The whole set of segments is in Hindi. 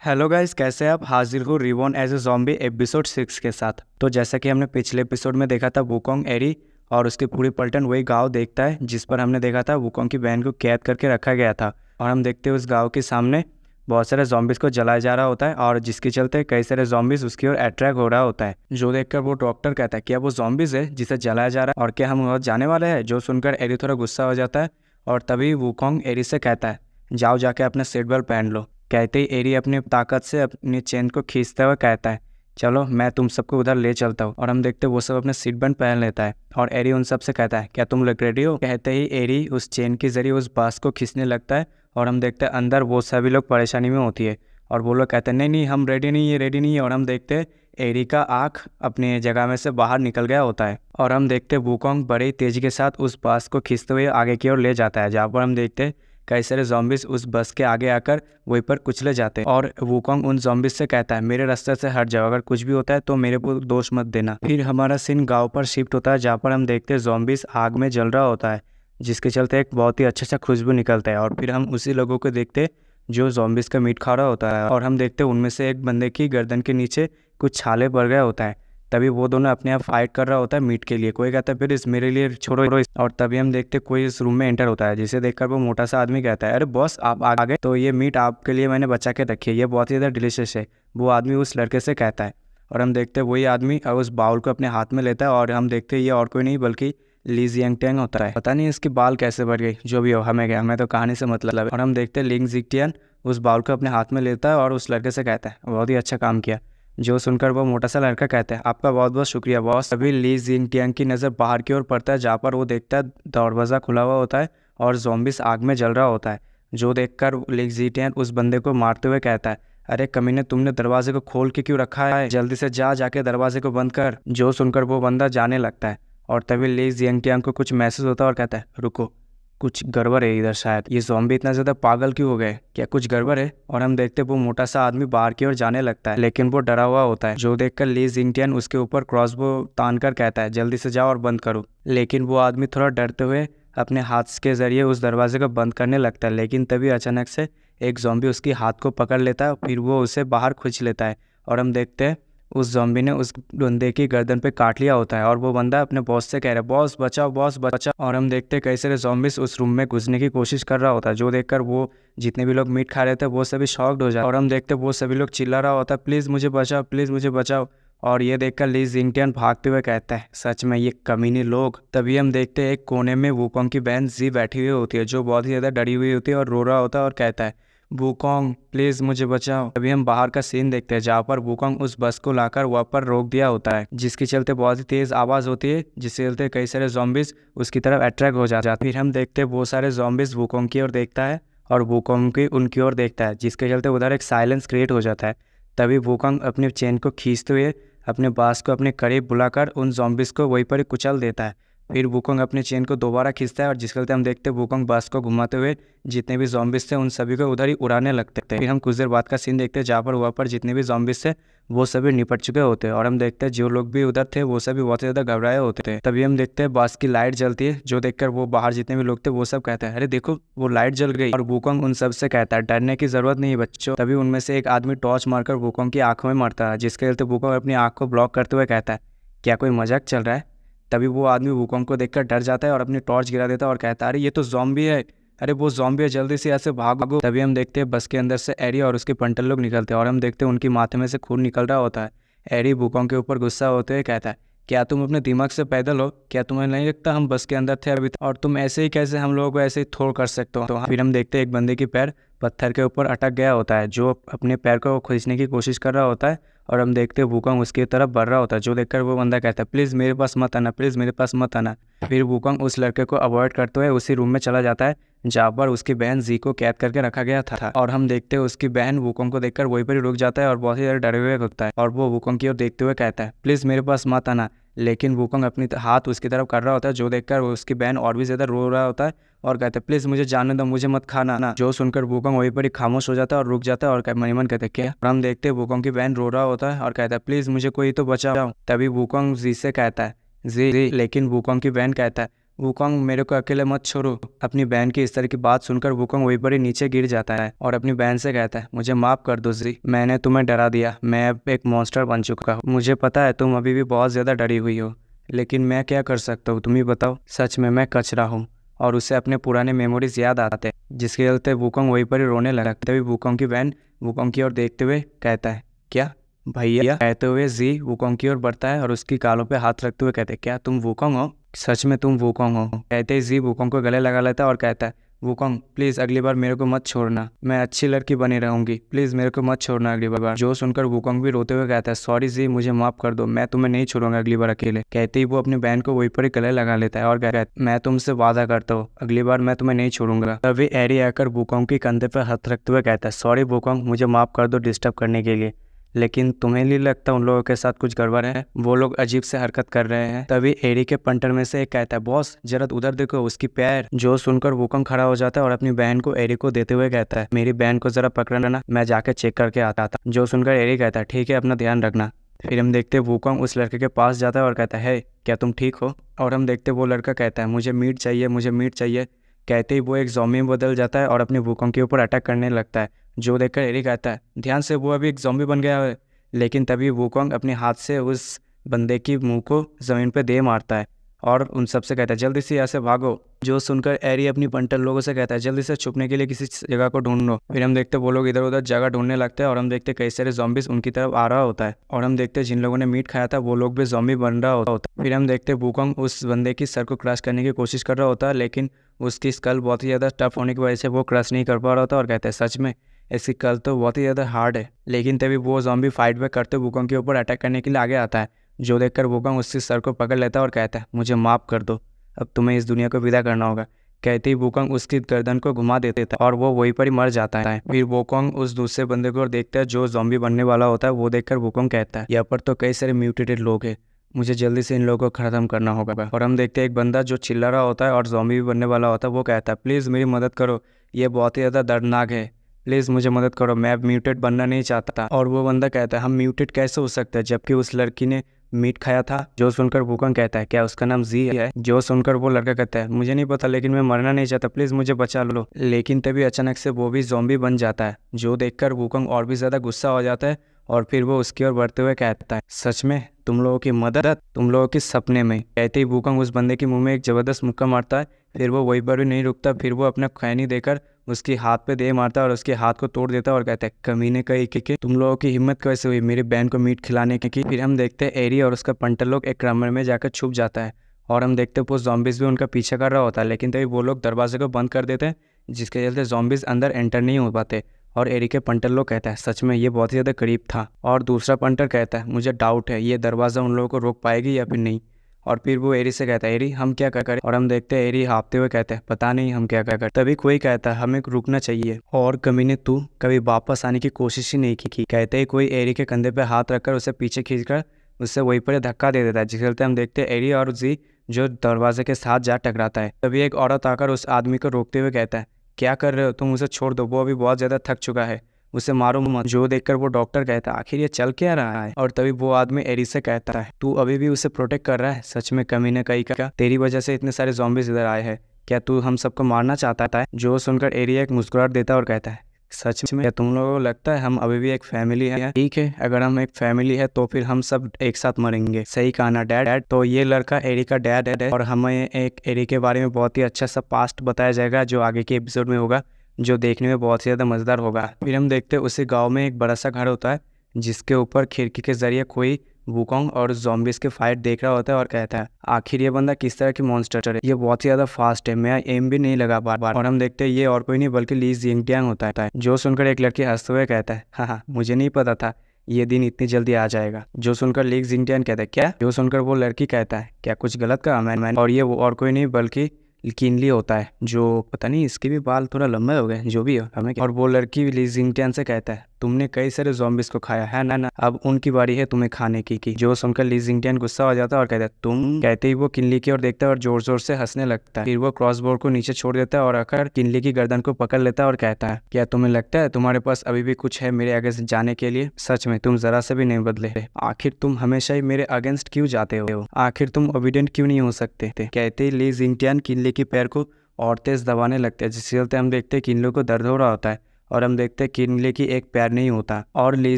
हेलो गाइस, कैसे आप? हाजिर हूँ रिवॉर्न एज ए ज़ॉम्बी एपिसोड 6 के साथ। तो जैसा कि हमने पिछले एपिसोड में देखा था, वुकोंग एरी और उसकी पूरी पलटन वही गांव देखता है जिस पर हमने देखा था वुकोंग की बहन को कैद करके रखा गया था। और हम देखते हैं उस गांव के सामने बहुत सारे zombies को जलाया जा रहा होता है और जिसके चलते कई सारे zombies उसकी ओर अट्रैक्ट हो रहा होता है। जो देखकर वो डॉक्टर कहता है क्या वो zombies है जिसे जलाया जा रहा है और क्या हम वहाँ जाने वाले हैं। जो सुनकर एरी थोड़ा गुस्सा हो जाता है और तभी वुकोंग एरी से कहता है जाओ जाके अपना सीट बेल्ट पहन लो। कहते ही एरी अपनी ताकत से अपनी चेन को खींचते हुए कहता है चलो मैं तुम सबको उधर ले चलता हूँ। और हम देखते वो सब अपने सीट बैंड पहन लेता है और एरी उन सब से कहता है क्या तुम लोग रेडी हो। कहते ही एरी उस चेन के जरिए उस बांस को खींचने लगता है और हम देखते हैं अंदर वो सभी लोग परेशानी में होती है और वो लोग कहते हैं नहीं नहीं हम रेडी नहीं है, रेडी नहीं है। और हम देखते हैं एरी का आँख अपनी जगह में से बाहर निकल गया होता है और हम देखते वुकोंग बड़े तेजी के साथ उस बांस को खींचते हुए आगे की ओर ले जाता है, जहाँ पर हम देखते कई सारे zombies उस बस के आगे आकर वहीं पर कुचले जाते हैं। और वुकोंग उन zombies से कहता है मेरे रास्ते से हट जाओ, अगर कुछ भी होता है तो मेरे को दोष मत देना। फिर हमारा सीन गांव पर शिफ्ट होता है जहाँ पर हम देखते हैं zombies आग में जल रहा होता है जिसके चलते एक बहुत ही अच्छा सा खुशबू निकलता है। और फिर हम उसी लोगों को देखते जो zombies का मीट खा रहा होता है और हम देखते उनमें से एक बंदे की गर्दन के नीचे कुछ छाले पड़ गया होता है। तभी वो दोनों अपने आप फाइट कर रहा होता है मीट के लिए। कोई कहता है फिर इस मेरे लिए छोड़ो। और तभी हम देखते कोई इस रूम में एंटर होता है जिसे देखकर वो मोटा सा आदमी कहता है अरे बॉस आप आ गए, तो ये मीट आपके लिए मैंने बचा के रखी है, ये बहुत ही ज़्यादा डिलीशियस है। वो आदमी उस लड़के से कहता है और हम देखते वही आदमी उस बाउल को अपने हाथ में लेता है और हम देखते ये और कोई नहीं बल्कि ली जियांगटैंग होता है। पता नहीं इसकी बाल कैसे बढ़ गई, जो भी हो हमें तो कहानी से मतलब है। और हम देखते लिंग जिक्टियन उस बाउल को अपने हाथ में लेता है और उस लड़के से कहता है बहुत ही अच्छा काम किया। जो सुनकर वो मोटा सा लड़का कहता है आपका बहुत बहुत शुक्रिया बॉस। अभी ली जिंगटियांग की नज़र बाहर की ओर पड़ता है जहाँ पर वो देखता है दरवाज़ा खुला हुआ होता है और zombies आग में जल रहा होता है। जो देखकर ली जिंगटियांग उस बंदे को मारते हुए कहता है अरे कमीने तुमने दरवाजे को खोल के क्यों रखा है, जल्दी से जाके दरवाजे को बंद कर। जो सुनकर वो बंदा जाने लगता है और तभी ली जिंगटियांग को कुछ महसूस होता है और कहता है रुको कुछ गड़बड़ है इधर, शायद ये ज़ॉम्बी इतना ज़्यादा पागल क्यों हो गए, क्या कुछ गड़बड़ है। और हम देखते वो मोटा सा आदमी बाहर की ओर जाने लगता है लेकिन वो डरा हुआ होता है। जो देखकर ली जिंगटियन उसके ऊपर क्रॉसबो तान कर कहता है जल्दी से जाओ और बंद करो। लेकिन वो आदमी थोड़ा डरते हुए अपने हाथ के जरिए उस दरवाजे को बंद करने लगता है, लेकिन तभी अचानक से एक ज़ॉम्बी उसकी हाथ को पकड़ लेता है, फिर वो उसे बाहर खींच लेता है और हम देखते हैं उस ज़ॉम्बी ने उस बंदे की गर्दन पे काट लिया होता है और वो बंदा अपने बॉस से कह रहा है बॉस बचाओ बॉस बचाओ। और हम देखते हैं कई सारे ज़ॉम्बिस उस रूम में घुसने की कोशिश कर रहा होता है। जो देखकर वो जितने भी लोग मीट खा रहे थे वो सभी शॉक्ड हो जाए और हम देखते वो सभी लोग चिल्ला रहा होता है प्लीज़ मुझे बचाओ, प्लीज़ मुझे बचाओ। और ये देखकर ली जिंगटियन भागते हुए कहता है सच में ये कमीने लोग। तभी हम देखते हैं एक कोने में वुकोंग की बहन जी बैठी हुई होती है जो बहुत ही ज़्यादा डरी हुई होती है और रो रहा होता है और कहता है वुकोंग प्लीज मुझे बचाओ। तभी हम बाहर का सीन देखते हैं जहाँ पर वुकोंग उस बस को लाकर वहाँ पर रोक दिया होता है जिसके चलते बहुत ही तेज आवाज होती है जिसके चलते कई सारे zombies उसकी तरफ अट्रैक्ट हो जाते हैं। फिर हम देखते हैं वो सारे zombies वुकोंग की ओर देखता है और वुकोंग की उनकी ओर देखता है जिसके चलते उधर एक साइलेंस क्रिएट हो जाता है। तभी वुकोंग अपनी चेन को खींचते हुए अपने बास को अपने करीब बुलाकर उन zombies को वहीं पर ही कुचल देता है। फिर वुकोंग अपनी चेन को दोबारा खींचता है और जिसके चलते हम देखते हैं वुकोंग बास को घुमाते हुए जितने भी zombies थे उन सभी को उधर ही उड़ाने लगते थे। फिर हम कुछ देर बाद का सीन देखते हैं जहाँ पर वहाँ पर जितने भी zombies थे वो सभी निपट चुके होते हैं और हम देखते हैं जो लोग भी उधर थे वो सभी बहुत ज़्यादा घबराए होते थे। तभी हम देखते हैं बास की लाइट जलती है जो देखकर वो बाहर जितने भी लोग थे वो सब कहते हैं अरे देखो वो लाइट जल गई। और वुकोंग उन सब से कहता है डरने की जरूरत नहीं है बच्चों। तभी उनमें से एक आदमी टॉर्च मारकर वुकोंग की आंखों में मारता है जिसके चलते वुकोंग अपनी आंख को ब्लॉक करते हुए कहता है क्या कोई मजाक चल रहा है। तभी वो आदमी वुकोंग को देखकर डर जाता है और अपनी टॉर्च गिरा देता है और कहता है अरे ये तो ज़ॉम्बी है, अरे वो ज़ॉम्बी है जल्दी से ऐसे भागो। तभी हम देखते हैं बस के अंदर से एरी और उसके पंटल लोग निकलते हैं और हम देखते हैं उनकी माथे में से खून निकल रहा होता है। एरी वुकोंग के ऊपर गुस्सा होते हुए कहता है क्या तुम अपने दिमाग से पैदल हो, क्या तुम्हें नहीं लगता हम बस के अंदर थे अभी और तुम ऐसे ही कैसे हम लोगों को ऐसे ही थोड़ कर सकते हो। तो फिर हम देखते हैं एक बंदे की पैर पत्थर के ऊपर अटक गया होता है जो अपने पैर को खींचने की कोशिश कर रहा होता है और हम देखते हैं वुकोंग उसकी तरफ बढ़ रहा होता है। जो देखकर वो बंदा कहता है प्लीज़ मेरे पास मत आना, प्लीज़ मेरे पास मत आना। फिर वुकोंग उस लड़के को अवॉइड करते हुए उसी रूम में चला जाता है जहाँ पर उसकी बहन जी को कैद करके रखा गया था। और हम देखते हैं उसकी बहन वुकोंग को देखकर वहीं पर ही रुक जाता है और बहुत ही ज़्यादा डरे हुए होता है और वो वुकोंग की ओर देखते हुए कहता है प्लीज़ मेरे पास मत आना। लेकिन वुकोंग अपनी हाथ उसकी तरफ कर रहा होता है जो देखकर उसकी बहन और भी ज़्यादा रो रहा होता है और कहता है प्लीज़ मुझे जाने दो, मुझे मत खाना ना। जो सुनकर वुकोंग वहीं पर ही खामोश हो जाता है और रुक जाता है और मन ही मन कहते हैं क्या। और हम देखते हैं वुकोंग की बहन रो रहा होता है और कहता है प्लीज़ मुझे कोई तो बचाओ। तभी वुकोंग जी से कहता है जी, लेकिन वुकोंग की बहन कहता है वुकोंग मेरे को अकेले मत छोड़ो। अपनी बहन की इस तरह की बात सुनकर वुकोंग वहीं पर ही नीचे गिर जाता है और अपनी बहन से कहता है, मुझे माफ कर दो जी, मैंने तुम्हें डरा दिया, मैं अब एक मॉन्स्टर बन चुका हूँ। मुझे पता है तुम अभी भी बहुत ज्यादा डरी हुई हो, लेकिन मैं क्या कर सकता हूँ, तुम ही बताओ। सच में मैं कचरा हूँ। और उसे अपने पुराने मेमोरीज याद आते हैं, जिसके चलते वुकोंग वहीं पर ही रोने लगा। तभी वुकोंग की बहन वुकोंग की ओर देखते हुए कहता है, क्या भैया? कहते हुए जी वुकोंग की ओर बढ़ता है और उसकी गालों पे हाथ रखते हुए कहते, क्या तुम वुकोंग हो? सच में तुम वुकोंग हो? कहते ही जी वुकोंग को गले लगा लेता है और कहता है, वुकोंग प्लीज अगली बार मेरे को मत छोड़ना, मैं अच्छी लड़की बनी रहूंगी, प्लीज मेरे को मत छोड़ना अगली बार। जो सुनकर वुकोंग भी रोते हुए कहता है, सॉरी जी, मुझे माफ कर दो, मैं तुम्हें नहीं छोड़ूंगा अगली बार अकेले। कहते ही वो अपनी बहन को वहीं पर ही गले लगा लेता है और कहता है, मैं तुमसे वादा करता हूँ अगली बार मैं तुम्हें नहीं छोड़ूंगा। तभी एरी आकर वुकोंग के कंधे पर हाथ रखते हुए कहता है, सॉरी वुकोंग, मुझे माफ कर दो डिस्टर्ब करने के लिए, लेकिन तुम्हें नहीं लगता उन लोगों के साथ कुछ गड़बड़ है? वो लोग अजीब से हरकत कर रहे हैं। तभी एरी के पंटर में से एक कहता है, बॉस जरा उधर देखो, उसकी पैर। जो सुनकर वुकोंग खड़ा हो जाता है और अपनी बहन को एरी को देते हुए कहता है, मेरी बहन को जरा पकड़ना ना, मैं जाके चेक करके आता था। जो सुनकर एरी कहता है, ठीक है, अपना ध्यान रखना। फिर हम देखते वुकोंग उस लड़के के पास जाता है और कहता है, क्या तुम ठीक हो? और हम देखते वो लड़का कहता है, मुझे मीट चाहिए, मुझे मीट चाहिए। कहते ही वो एक ज़ॉम्बी में बदल जाता है और अपने वुकोंग के ऊपर अटैक करने लगता है। जो देखकर एरी कहता है, ध्यान से, वो अभी एक ज़ॉम्बी बन गया है। लेकिन तभी वुकोंग अपने हाथ से उस बंदे की मुंह को ज़मीन पे दे मारता है और उन सबसे कहता है, जल्दी से यहाँ से भागो। जो सुनकर एरी अपनी पंटर लोगों से कहता है, जल्दी से छुपने के लिए किसी जगह को ढूंढ लो। फिर हम देखते वो लोग इधर उधर जगह ढूंढने लगते हैं और हम देखते कई सारे ज़ॉम्बीज उनकी तरफ आ रहा होता है और हम देखते जिन लोगों ने मीट खाया था वो लोग भी ज़ॉम्बी बन रहा होता है। फिर हम देखते वुकोंग उस बंदे की सर को क्रश करने की कोशिश कर रहा होता है, लेकिन उसकी स्कल बहुत ही ज़्यादा टफ होने की वजह से वो क्रश नहीं कर पा रहा होता और कहता है, सच में इसकी स्कल तो बहुत ही ज़्यादा हार्ड है। लेकिन तभी वो ज़ॉम्बी फाइट बैक करते वुकोंग के ऊपर अटैक करने के लिए आगे आता है। जो देखकर वुकोंग उसके सर को पकड़ लेता है और कहता है, मुझे माफ़ कर दो, अब तुम्हें इस दुनिया को विदा करना होगा। कहते ही वुकोंग उसकी गर्दन को घुमा देते थे और वो वहीं पर ही मर जाता है। फिर वुकोंग उस दूसरे बंदे को देखता है जो ज़ॉम्बी बनने वाला होता है। वो देखकर वुकोंग कहता है, यहाँ पर तो कई सारे म्यूटेटेड लोग हैं, मुझे जल्दी से इन लोगों को ख़त्म करना होगा। और हम देखते हैं एक बंदा जो चिल्ला रहा होता है और ज़ॉम्बी भी बनने वाला होता है। वो कहता है, प्लीज़ मेरी मदद करो, ये बहुत ही ज़्यादा दर्दनाक है, प्लीज़ मुझे मदद करो, मैं अब म्यूटेट बनना नहीं चाहता। और वो बंदा कहता है, हम म्यूटेट कैसे हो सकते हैं जबकि उस लड़की ने मीट खाया था। जो सुनकर वुकोंग कहता है, क्या उसका नाम जी है? जो सुनकर वो लड़का कहता है, मुझे नहीं पता, लेकिन मैं मरना नहीं चाहता, प्लीज़ मुझे बचा लो। लेकिन तभी अचानक से वो भी ज़ॉम्बी बन जाता है। जो देखकर वुकोंग और भी ज़्यादा गुस्सा हो जाता है और फिर वो उसकी ओर बढ़ते हुए कहता है, सच में तुम लोगों की मदद तुम लोगों के सपने में। कहते ही वुकोंग उस बंदे के मुंह में एक ज़बरदस्त मुक्का मारता है। फिर वो वहीं पर भी नहीं रुकता, फिर वो अपना खैनी देकर उसके हाथ पे दे मारता है और उसके हाथ को तोड़ देता है और कहता है, कमीने कहीं के तुम लोगों की हिम्मत कैसे हुई मेरी बहन को मीट खिलाने की? फिर हम देखते हैं एरी और उसका पंटर लोग एक कमरे में जाकर छुप जाता है और हम देखते हैं वो ज़ॉम्बीज़ भी उनका पीछा कर रहा होता है। लेकिन तभी वो लोग दरवाजे को बंद कर देते हैं, जिसके चलते ज़ॉम्बीज़ अंदर एंटर नहीं हो पाते। और एरी के पंटर लोग कहता है, सच में ये बहुत ही ज़्यादा करीब था। और दूसरा पंटर कहता है, मुझे डाउट है ये दरवाज़ा उन लोगों को रोक पाएगी या फिर नहीं। और फिर वो एरी से कहता है, एरी हम क्या करें? और हम देखते हैं एरी हाँफते हुए कहते हैं, पता नहीं हम क्या करें। तभी कोई कहता है, हमें रुकना चाहिए। और कमीने तू कभी वापस आने की कोशिश ही नहीं की। कहते ही कोई एरी के कंधे पे हाथ रखकर उसे पीछे खींचकर उससे वहीं पर धक्का दे देता है, जिसके चलते हम देखते हैं एरी और जी जो दरवाजे के साथ जा टकराता है। तभी एक औरत आकर उस आदमी को रोकते हुए कहता है, क्या कर रहे हो तुम, उसे छोड़ दो, वो अभी बहुत ज़्यादा थक चुका है, उसे मारो मत। जो देखकर वो डॉक्टर कहता है, आखिर ये चल क्या रहा है? और तभी वो आदमी एरी से कहता है, तू अभी भी उसे प्रोटेक्ट कर रहा है? सच में कमीने कहीं का, तेरी वजह से इतने सारे ज़ॉम्बीज़ इधर आए हैं, क्या तू हम सबको मारना चाहता है? जो सुनकर एरी एक मुस्कुराहट देता है और कहता है, सच में क्या तुम लोगों को लगता है हम अभी भी एक फैमिली है? ठीक है, अगर हम एक फैमिली है तो फिर हम सब एक साथ मरेंगे। सही कहा ना डैड? तो ये लड़का एरी का डैड है और हमें एक एरी के बारे में बहुत ही अच्छा सा पास्ट बताया जाएगा जो आगे के एपिसोड में होगा, जो देखने में बहुत ही ज़्यादा मज़ेदार होगा। फिर हम देखते हैं उसी गांव में एक बड़ा सा घर होता है जिसके ऊपर खिड़की के जरिए कोई वुकोंग और ज़ॉम्बीज़ के फाइट देख रहा होता है और कहता है, आखिर ये बंदा किस तरह की मॉन्स्टर है, ये बहुत ही ज़्यादा फास्ट है, मैं एम भी नहीं लगा बार। और हम देखते हैं ये और कोई नहीं बल्कि ली जिंगटियांग होता है। जो सुनकर एक लड़की हंसते हुए कहता है, हाँ मुझे नहीं पता था ये दिन इतनी जल्दी आ जाएगा। जो सुनकर ली जिंगटियांग कहता है, क्या? जो सुनकर वो लड़की कहता है, क्या कुछ गलत कहा मैंने? और ये वो और कोई नहीं बल्कि किनली होता है, जो पता नहीं इसके भी बाल थोड़ा लंबे हो गए, जो भी हो हमें। और वो लड़की ली जिंगटियांग से कहता है, तुमने कई सारे ज़ॉम्बीज को खाया है ना, अब उनकी बारी है तुम्हें खाने की। जो सुनकर ली जिंगटियान गुस्सा हो जाता है और कहता है तुम। कहते ही वो किनली की ओर देखता है और जोर जोर से हंसने लगता है। फिर वो क्रॉसबोर को नीचे छोड़ देता है और आकर किनली की गर्दन को पकड़ लेता है और कहता है क्या तुम्हें लगता है तुम्हारे पास अभी भी कुछ है मेरे अगेंस्ट जाने के लिए? सच में तुम जरा से भी नहीं बदले। आखिर तुम हमेशा ही मेरे अगेंस्ट क्यों जाते हो? आखिर तुम ओबीडियंट क्यों नहीं हो सकते? कहते ही ली जिंगटियान किनली की पैर को और तेज दबाने लगते हैं, जिसके चलते हम देखते हैं किनली को दर्द हो रहा होता है और हम देखते हैं किनली की एक पैर नहीं होता। और ली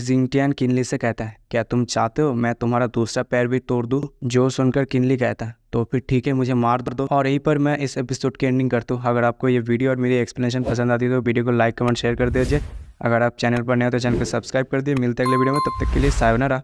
जिंगटियान किनली से कहता है क्या तुम चाहते हो मैं तुम्हारा दूसरा पैर भी तोड़ दूं? जो सुनकर किनली कहता है तो फिर ठीक है, मुझे मार दो। और यहीं पर मैं इस एपिसोड की एंडिंग करता हूँ। अगर आपको ये वीडियो और मेरी एक्सप्लेनेशन पसंद आती है तो वीडियो को लाइक कमेंट शेयर कर दीजिए। अगर आप चैनल पर नए हो तो चैनल को सब्सक्राइब कर दिए। मिलते हैं अगले वीडियो में, तब तक के लिए सायोनारा।